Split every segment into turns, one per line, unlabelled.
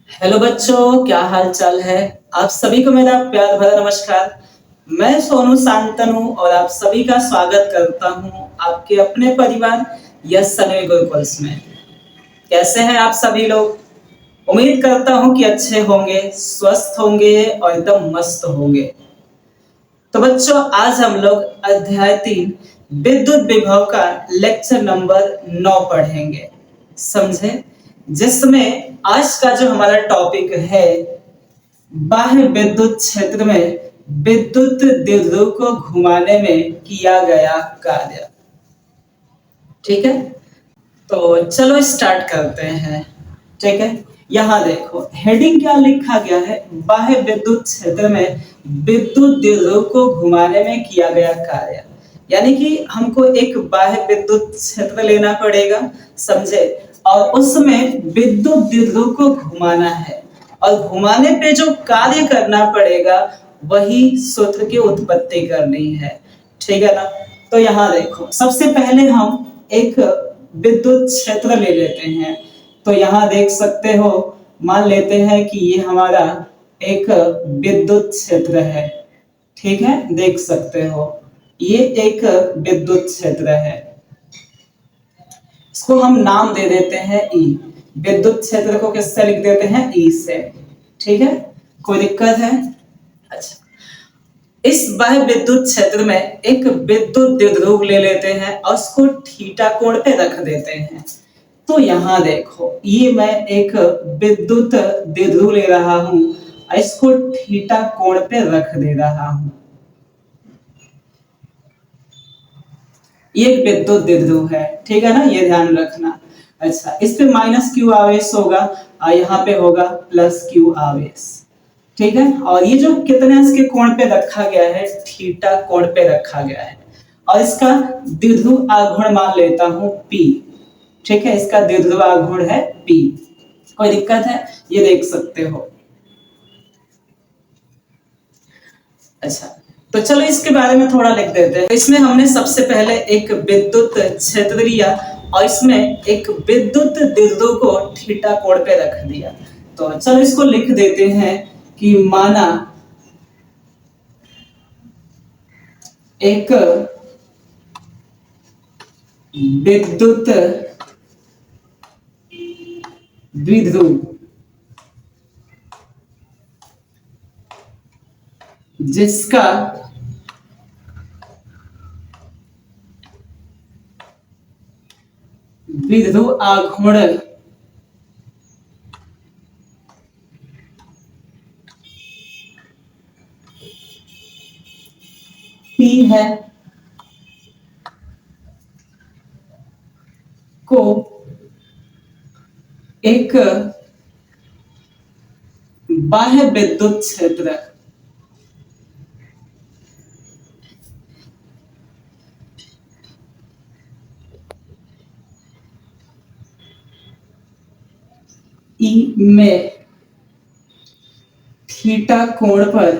Hello बच्चों, क्या हाल चाल है। आप सभी को मेरा प्यार भरा नमस्कार। मैं सोनू शांतनु और आप सभी का स्वागत करता हूं आपके अपने परिवार यस सनवे गुरुकुल्स में। कैसे हैं आप सभी लोग। उम्मीद करता हूं कि अच्छे होंगे, स्वस्थ होंगे और एकदम मस्त होंगे। तो बच्चों, आज हम लोग अध्याय 3 विद्युत विभव का लेक्चर नंबर 9 पढ़ेंगे, समझे। जिसमें आज का जो हमारा टॉपिक है, बाह्य विद्युत क्षेत्र में विद्युत द्विध्रुव को घुमाने में किया गया कार्य। ठीक है, तो चलो स्टार्ट करते हैं। ठीक है, यहाँ देखो हेडिंग क्या लिखा गया है, बाह्य विद्युत क्षेत्र में विद्युत द्विध्रुव को घुमाने में किया गया कार्य। यानी कि हमको एक बाह्य विद्युत क्षेत्र लेना पड़ेगा, समझे, और उसमें विद्युत द्विध्रुव को घुमाना है और घुमाने पे जो कार्य करना पड़ेगा वही सूत्र की उत्पत्ति करनी है। ठीक है ना। तो यहाँ देखो, सबसे पहले हम एक विद्युत क्षेत्र ले लेते हैं। तो यहाँ देख सकते हो, मान लेते हैं कि ये हमारा एक विद्युत क्षेत्र है। ठीक है, देख सकते हो ये एक विद्युत क्षेत्र है। इसको हम नाम दे देते हैं ई। विद्युत क्षेत्र को किससे लिख देते हैं, ई से। ठीक है, कोई दिक्कत है। अच्छा, इस बाह्य विद्युत क्षेत्र में एक विद्युत द्विध्रुव ले लेते हैं और उसको थीटा कोण पे रख देते हैं। तो यहां देखो, ये मैं एक विद्युत द्विध्रुव ले रहा हूं, इसको थीटा कोण पे रख दे रहा हूं। ये एक विद्युत द्विध्रुव है, ठीक है ना, ये ध्यान रखना। अच्छा, इस पे माइनस क्यू आवेश होगा और यहाँ पे होगा प्लस क्यू आवेश। ठीक है, और ये जो कितने इसके कोण पे रखा गया है, थीटा कोण पे रखा गया है। और इसका द्विध्रुव आघूर्ण मान लेता हूं पी। ठीक है, इसका द्विध्रुव आघूर्ण है पी। कोई दिक्कत है, ये देख सकते हो। अच्छा, तो चलो इसके बारे में थोड़ा लिख देते हैं। इसमें हमने सबसे पहले एक विद्युत क्षेत्र लिया और इसमें एक विद्युत द्विध्रुव को थीटा कोण पे रख दिया। तो चलो इसको लिख देते हैं कि माना एक विद्युत द्विध्रुव जिसका द्विध्रुव आघूर्ण P है, को एक बाह्य विद्युत क्षेत्र ई में थीटा कोण पर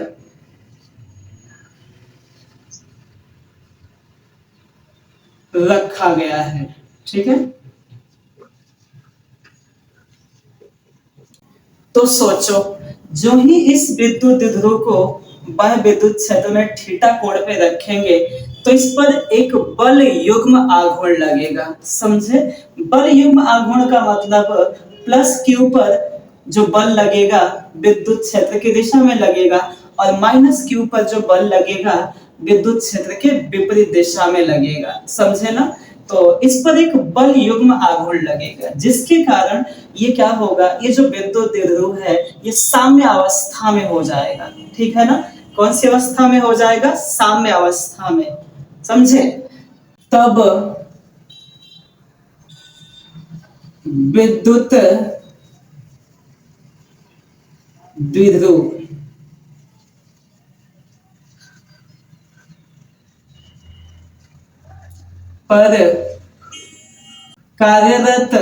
रखा गया है। ठीक है, तो सोचो, जो ही इस विद्युत द्विध्रुव को बाह्य विद्युत क्षेत्र में थीटा कोण पे रखेंगे तो इस पर एक बल युग्म आघूर्ण लगेगा, समझे। बल युग्म आघूर्ण का मतलब प्लस क्यू पर जो बल लगेगा विद्युत क्षेत्र की दिशा में लगेगा और माइनस क्यू पर जो बल लगेगा विद्युत क्षेत्र के विपरीत दिशा में लगेगा, समझे ना। तो इस पर एक बल युग्म आघूर्ण लगेगा जिसके कारण ये क्या होगा, ये जो विद्युत द्विध्रुव है ये साम्य अवस्था में हो जाएगा। ठीक है ना, कौन सी अवस्था में हो जाएगा, साम्य अवस्था में, समझे। तब विद्युत द्विध्रुव पर कार्यरत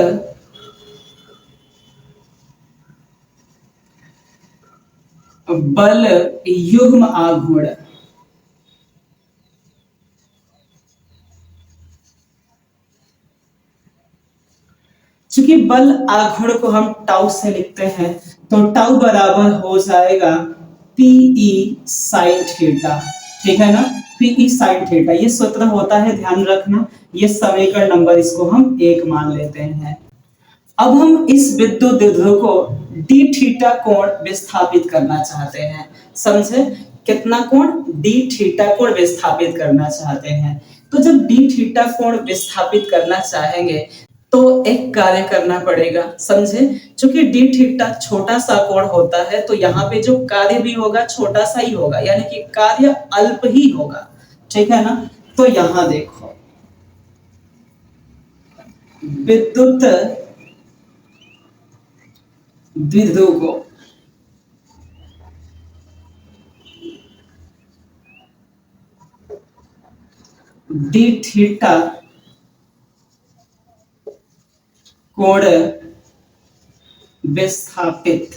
बल युग्म आघूर्ण चूंकि बल आघूर्ण को हम टाउ से लिखते हैं, तो टाउ बराबर हो जाएगा पीई साइन थीटा, ठीक है ना। पीई साइन थीटा ये सूत्र होता है, ध्यान रखना। ये समीकरण नंबर इसको हम 1 मान लेते हैं। अब हम इस विद्युत द्विध्रुव को डी थीटा कोण विस्थापित करना चाहते हैं, समझे। कितना कोण? डी थीटा कोण विस्थापित करना चाहते हैं। तो जब डी थीटा कोण विस्थापित करना चाहेंगे तो एक कार्य करना पड़ेगा, समझे। क्योंकि डी थीटा छोटा सा कोण होता है, तो यहाँ पे जो कार्य भी होगा छोटा सा ही होगा, यानी कि कार्य अल्प ही होगा, ठीक है ना। तो यहाँ देखो, विद्युत द्विध्रुव को डी थीटा कोण विस्थापित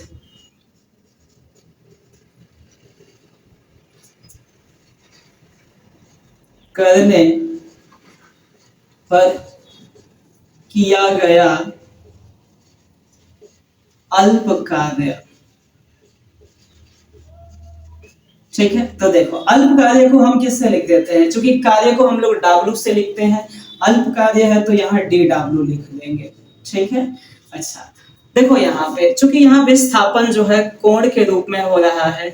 करने पर किया गया अल्प कार्य, ठीक है। तो देखो, अल्प कार्य को हम किससे लिख देते हैं? क्योंकि कार्य को हम लोग डब्ल्यू से लिखते हैं, अल्प कार्य है तो यहाँ डी डब्ल्यू लिख देंगे, ठीक है। अच्छा, देखो यहाँ पे चूंकि यहाँ विस्थापन जो है कोण के रूप में हो रहा है,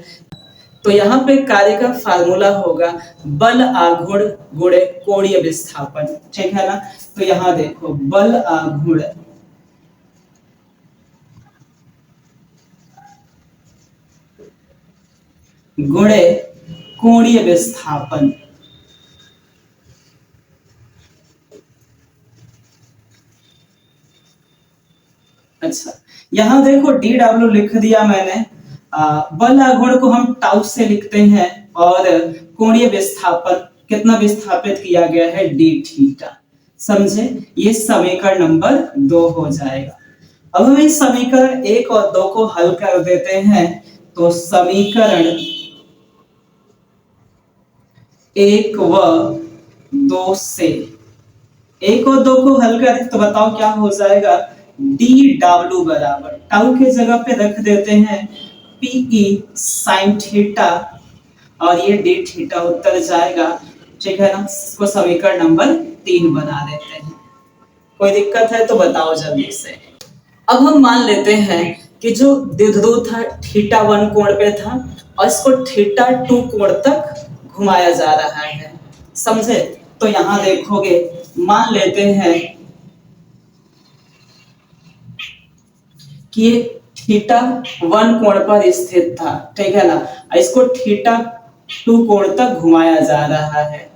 तो यहाँ पे कार्य का फार्मूला होगा बल आघूर्ण गुणे कोणीय विस्थापन, ठीक है ना। तो यहाँ देखो, बल आघूर्ण गुणे कोणीय विस्थापन, अच्छा यहाँ देखो डी डब्ल्यू लिख दिया मैंने। बल आघूर्ण को हम टाउ से लिखते हैं और कोणीय विस्थापन कितना विस्थापित किया गया है? डी थीटा, समझे। ये समीकरण नंबर 2 हो जाएगा। अब हम इस समीकरण 1 और 2 को हल कर देते हैं, तो समीकरण 1 व 2 से 1 और 2 को हल करें तो बताओ क्या हो जाएगा? डी डब्ल्यू बराबर टाउ के जगह पे रख देते हैं पीई साइन थीटा, और ये डी थीटा उत्तर जाएगा, ठीक है ना। इसको समीकरण नंबर 3 बना देते हैं। कोई दिक्कत है तो बताओ जल्दी से। अब हम मान लेते हैं कि जो द्विध्रुव था थीटा 1 कोण पे था और इसको थीटा 2 कोण तक घुमाया जा रहा है, समझे। तो यहां देखोगे, मान लेते हैं कि थीटा 1 कोण पर स्थित था, ठीक है ना। इसको थीटा 2 कोण तक घुमाया जा रहा है,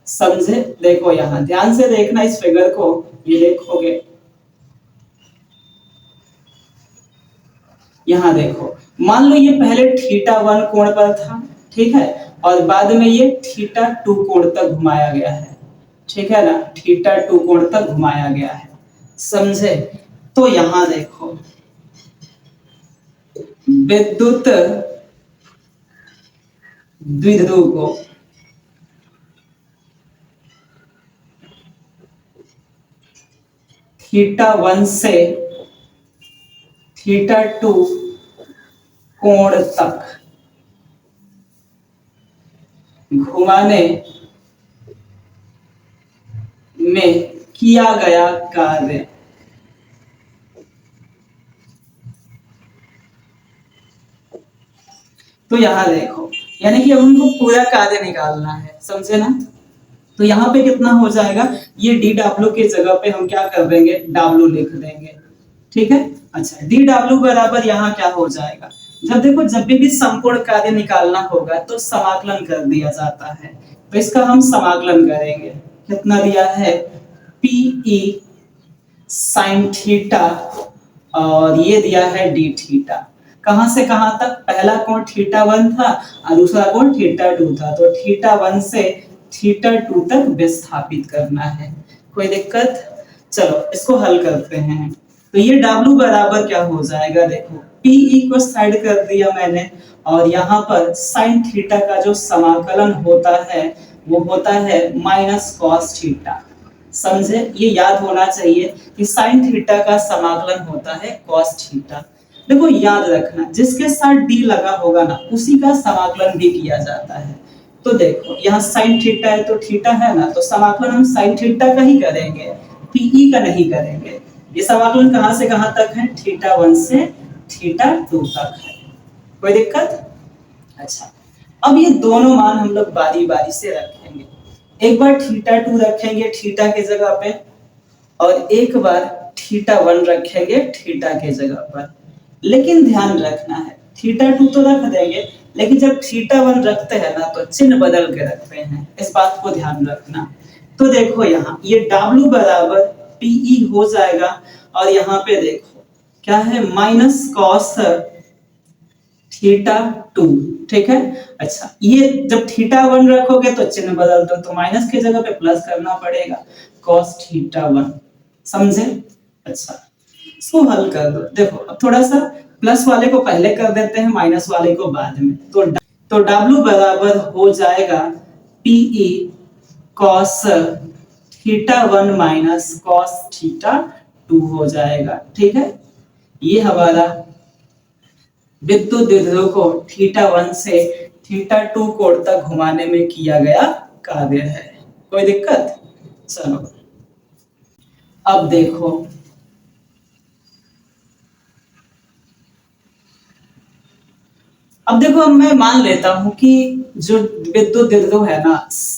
समझे। देखो यहां ध्यान से देखना इस फिगर को, ये देखोगे, यहां देखो, मान लो ये पहले थीटा 1 कोण पर था, ठीक है, और बाद में ये थीटा 2 कोण तक घुमाया गया है, ठीक है ना। थीटा 2 कोण तक घुमाया गया है, समझे। तो यहां देखो, विद्युत द्विध्रुव को थीटा 1 से थीटा 2 कोण तक घुमाने में किया गया कार्य तो यहां देखो, यानी कि अब हमको पूरा कार्य निकालना है, समझे ना। तो यहाँ पे कितना हो जाएगा? ये डी डब्ल्यू के जगह पे हम क्या कर देंगे? डब्ल्यू लिख देंगे, ठीक है। अच्छा, डी डब्ल्यू बराबर यहाँ क्या हो जाएगा? जब देखो, जब भी संपूर्ण कार्य निकालना होगा तो समाकलन कर दिया जाता है, तो इसका हम समाकलन करेंगे। कितना दिया है? पीई साइन थीटा, और ये दिया है डी थीटा। कहां से कहां तक? पहला कोण थीटा 1 था और दूसरा कोण थीटा 2 था, तो थीटा 1 से थीटा 2 तक विस्थापित करना है। कोई दिक्कत? चलो इसको हल करते हैं। तो ये W बराबर क्या हो जाएगा? देखो, PE को साइड कर दिया मैंने, और यहाँ पर साइन थीटा का जो समाकलन होता है वो होता है माइनस कॉस थीटा, समझे? ये याद होना चाहिए कि साइन थीटा का समाकलन होता है कॉस थीटा। देखो याद रखना, जिसके साथ डी लगा होगा ना उसी का समाकलन भी किया जाता है। तो देखो यहाँ साइन थीटा है तो थीटा है ना, तो समाकलन हम साइन थीटा का ही करेंगे, पीई का नहीं करेंगे। ये समाकलन कहां से कहां तक है? थीटा 1 से थीटा 2 तक है। कोई दिक्कत? अच्छा, अब ये दोनों मान हम लोग बारी बारी से रखेंगे। एक बार थीटा 2 रखेंगे थीटा के जगह पे, और एक बार थीटा 1 रखेंगे थीटा के जगह पर। लेकिन ध्यान रखना है, थीटा 2 तो रख देंगे, लेकिन जब थीटा 1 रखते हैं ना तो चिन्ह बदल के रखते हैं, इस बात को ध्यान रखना। तो देखो यहाँ ये W बराबर PE हो जाएगा, और यहाँ पे देखो क्या है, माइनस कॉस थीटा 2, ठीक है। अच्छा, ये जब थीटा 1 रखोगे तो चिन्ह बदल दो, तो माइनस की जगह पे प्लस करना पड़ेगा, cos थीटा 1, समझे? अच्छा, इसको हल कर दो। देखो अब थोड़ा सा प्लस वाले को पहले कर देते हैं, माइनस वाले को बाद में। तो W बराबर हो जाएगा PE cos theta 1 minus cos theta 2 हो जाएगा, ठीक है। ये हमारा विद्युत द्विध्रुव को थीटा 1 से थीटा 2 कोण तक घुमाने में किया गया कार्य है। कोई दिक्कत? चलो अब देखो, अब मैं मान लेता हूं कि जो विद्युत द्विध्रुव है ना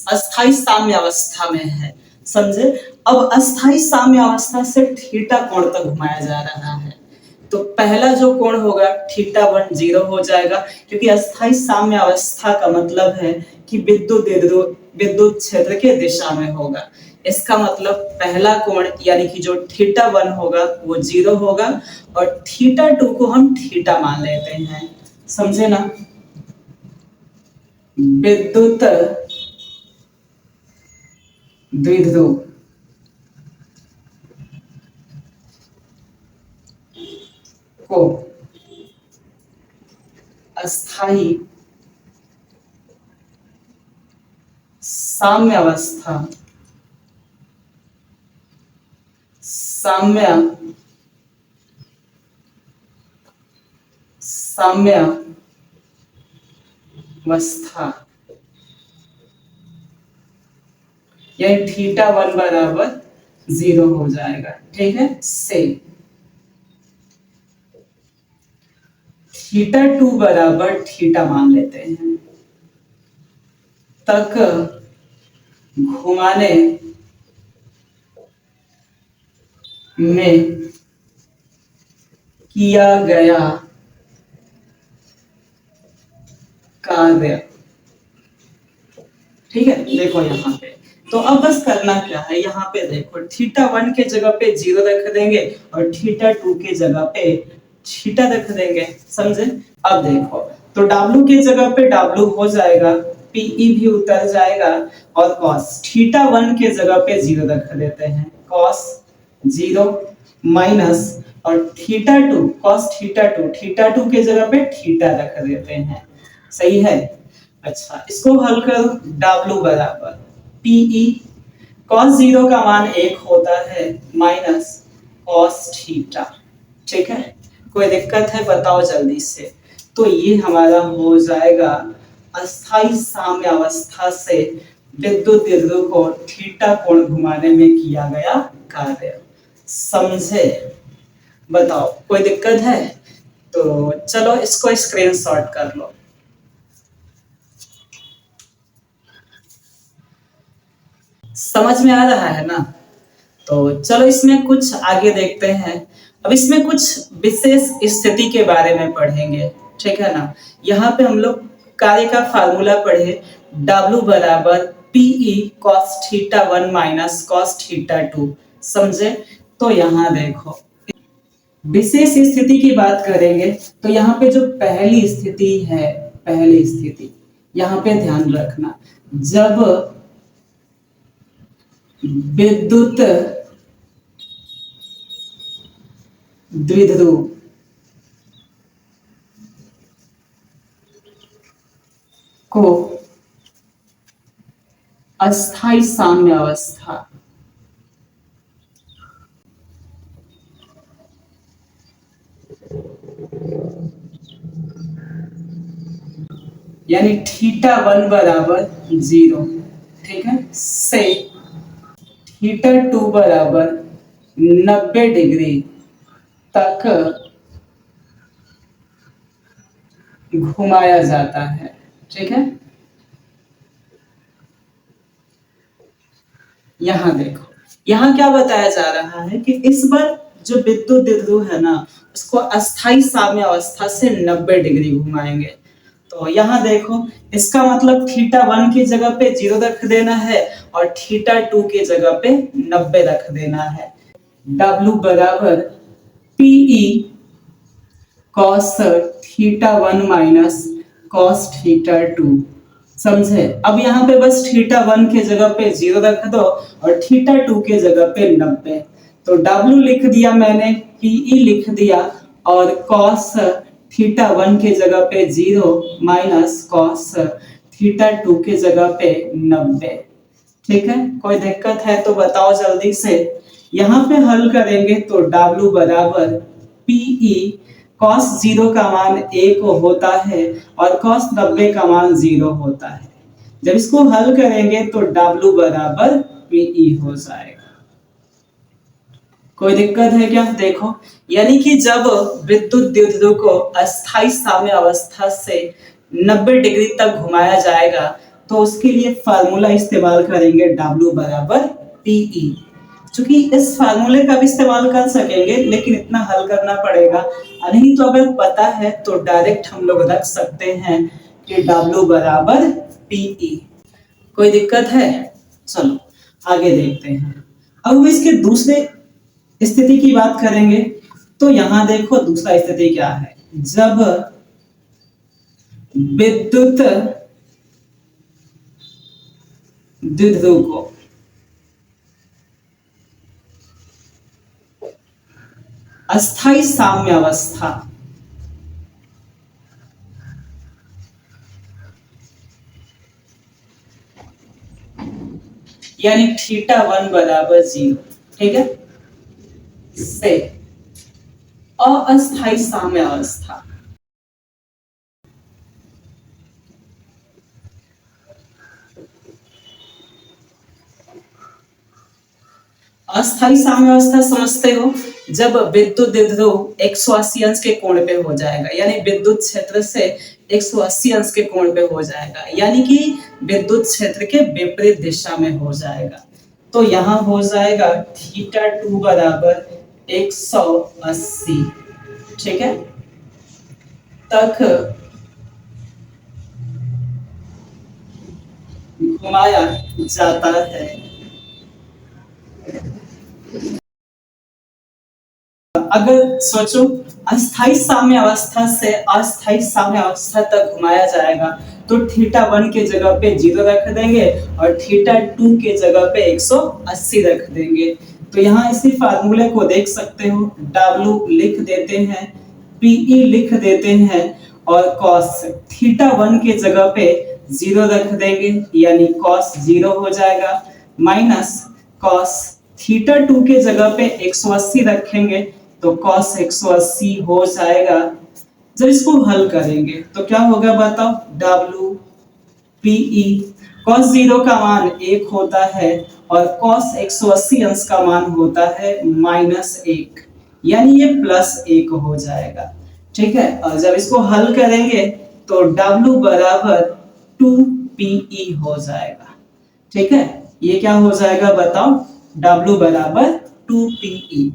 अस्थाई साम्य अवस्था में है, समझे? अब अस्थाई साम्य अवस्था से थीटा कोण तक घुमाया जा रहा है, तो पहला जो कोण होगा थीटा 1 0 हो जाएगा, क्योंकि अस्थाई साम्य अवस्था का मतलब है कि विद्युत द्विध्रुव विद्युत क्षेत्र के दिशा में होगा। इसका मतलब पहला कोण यानी कि जो थीटा 1 होगा वो 0 होगा, और थीटा 2 को हम थीटा मान लेते हैं, समझे ना? विद्युत द्विध्रुव को अस्थाई साम्य अवस्था साम्य अवस्था यानी थीटा 1 बराबर 0 हो जाएगा, ठीक है। से थीटा 2 बराबर थीटा मान लेते हैं तक घुमाने में किया गया कार्य, ठीक है। देखो यहाँ पे तो अब बस करना क्या है, यहाँ पे देखो थीटा 1 के जगह पे 0 रख देंगे और थीटा 2 के जगह पे थीटा रख देंगे, समझे? अब देखो तो W के जगह पे W हो जाएगा, PE भी उतर जाएगा, और cos थीटा 1 के जगह पे 0 रख देते हैं, cos 0 माइनस, और थीटा 2 cos थीटा 2 के जगह पे थीटा रख देते हैं, सही है। अच्छा, इसको हल करो, W बराबर PE cos 0 का मान 1 होता है माइनस cos थीटा, ठीक है। कोई दिक्कत है बताओ जल्दी से। तो ये हमारा हो जाएगा अस्थाई साम्य अवस्था से विद्युत द्विध्रुव को थीटा कोण घुमाने में किया गया कार्य, समझे? बताओ कोई दिक्कत है? तो चलो इसको स्क्रीनशॉट कर लो। समझ में आ रहा है ना? तो चलो इसमें कुछ आगे देखते हैं। अब इसमें कुछ विशेष स्थिति के बारे में पढ़ेंगे, ठीक है ना। यहाँ पे हम लोग कार्य का फार्मूला पढ़े, W बराबर PE cos theta 1 minus cos theta 2, समझे? तो यहाँ देखो विशेष स्थिति की बात करेंगे, तो यहाँ पे जो पहली स्थिति है, पहली स्थिति यहाँ पे ध्यान रखना, जब विद्युत द्विध्रुव को अस्थाई साम्य अवस्था यानी थीटा वन बराबर 0, ठीक है, से थीटा टू बराबर 90 डिग्री तक घुमाया जाता है, ठीक है। यहाँ देखो, यहाँ क्या बताया जा रहा है कि इस बार जो विद्युत द्विध्रुव है ना, उसको अस्थाई साम्य अवस्था से 90 डिग्री घुमाएंगे। तो यहाँ देखो, इसका मतलब थीटा वन की जगह पे 0 रख देना है और थीटा टू की जगह पे 90 रख देना है। W बराबर PE cos theta one minus cos theta two, समझे। अब यहाँ पे बस थीटा वन के जगह पे 0 रख दो और थीटा टू के जगह पे 90। तो W लिख दिया मैंने, पीई लिख दिया और कॉस थीटा वन के जगह पे 0 माइनस कॉस थीटा टू के जगह पे 90, ठीक है। कोई दिक्कत है तो बताओ जल्दी से। यहाँ पे हल करेंगे तो W बराबर पीई cos 0 का मान 1 होता है और cos 90 का मान 0 होता है। जब इसको हल करेंगे तो W बराबर पीई हो जाएगा। कोई दिक्कत है क्या? देखो, यानी कि जब विद्युत द्विध्रुव को अस्थाई साम्य अवस्था से 90 डिग्री तक घुमाया जाएगा तो उसके लिए फार्मूला इस्तेमाल करेंगे W बराबर पीई। क्योंकि इस फार्मूले का भी इस्तेमाल कर सकेंगे लेकिन इतना हल करना पड़ेगा, नहीं तो अगर पता है तो डायरेक्ट हम लोग रख सकते हैं कि W बराबर पीई। कोई दिक्कत है? चलो आगे देखते हैं। अब हम इसके दूसरे स्थिति की बात करेंगे तो यहां देखो दूसरा स्थिति क्या है। जब विद्युत द्विध्रुव को अस्थाई साम्य अवस्था यानी थीटा वन बराबर 0, ठीक है, से अस्थाई साम्य अवस्था अस्थाई साम्य अवस्था समझते हो? जब विद्युत द्विध्रुव 180 अंश के कोण पे हो जाएगा, यानी विद्युत क्षेत्र से 180 अंश के कोण पे हो जाएगा, यानी कि विद्युत क्षेत्र के विपरीत दिशा में हो जाएगा। तो यहाँ हो जाएगा थीटा टू बराबर 180, ठीक है, तक घुमाया जाता है। अगर सोचो अस्थाई साम्य अवस्था से अस्थाई साम्य अवस्था तक घुमाया जाएगा तो थीटा वन के जगह पे 0 रख देंगे और थीटा टू के जगह पे 180 रख देंगे। तो यहाँ इसी फार्मूले को देख सकते हो, W लिख देते हैं, PE लिख देते हैं और cos थीटा वन के जगह पे 0 रख देंगे यानी cos 0 हो जाएगा, माइनस cos थीटा टू के जगह पे 180 रखेंगे तो cos 180 हो जाएगा। जब इसको हल करेंगे तो क्या होगा बताओ? W PE cos 0 का मान 1 होता है और cos 180 अंश का मान होता है -1, यानी ये +1 हो जाएगा, ठीक है। और जब इसको हल करेंगे तो W बराबर 2PE हो जाएगा, ठीक है। ये क्या हो जाएगा बताओ? W बराबर 2PE।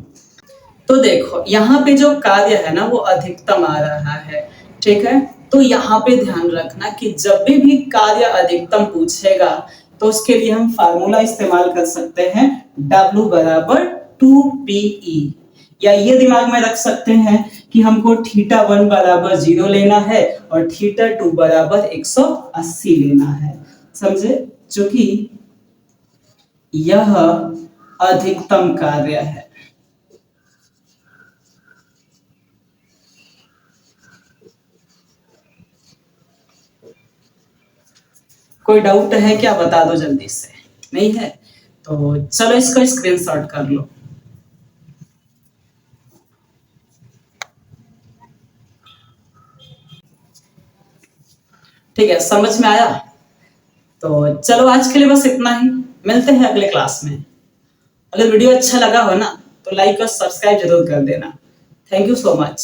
तो देखो यहाँ पे जो कार्य है ना वो अधिकतम आ रहा है, ठीक है। तो यहाँ पे ध्यान रखना कि जब भी कार्य अधिकतम पूछेगा तो उसके लिए हम फार्मूला इस्तेमाल कर सकते हैं W बराबर 2PE, या ये दिमाग में रख सकते हैं कि हमको थीटा वन बराबर 0 लेना है और थीटा टू बराबर 180 लेना है, समझे, क्योंकि यह अधिकतम कार्य है। कोई डाउट है क्या? बता दो जल्दी से। नहीं है तो चलो इसका स्क्रीनशॉट कर लो। ठीक है, समझ में आया? तो चलो आज के लिए बस इतना ही, मिलते हैं अगले क्लास में। अगर वीडियो अच्छा लगा हो ना तो लाइक और सब्सक्राइब जरूर कर देना। Thank you so much.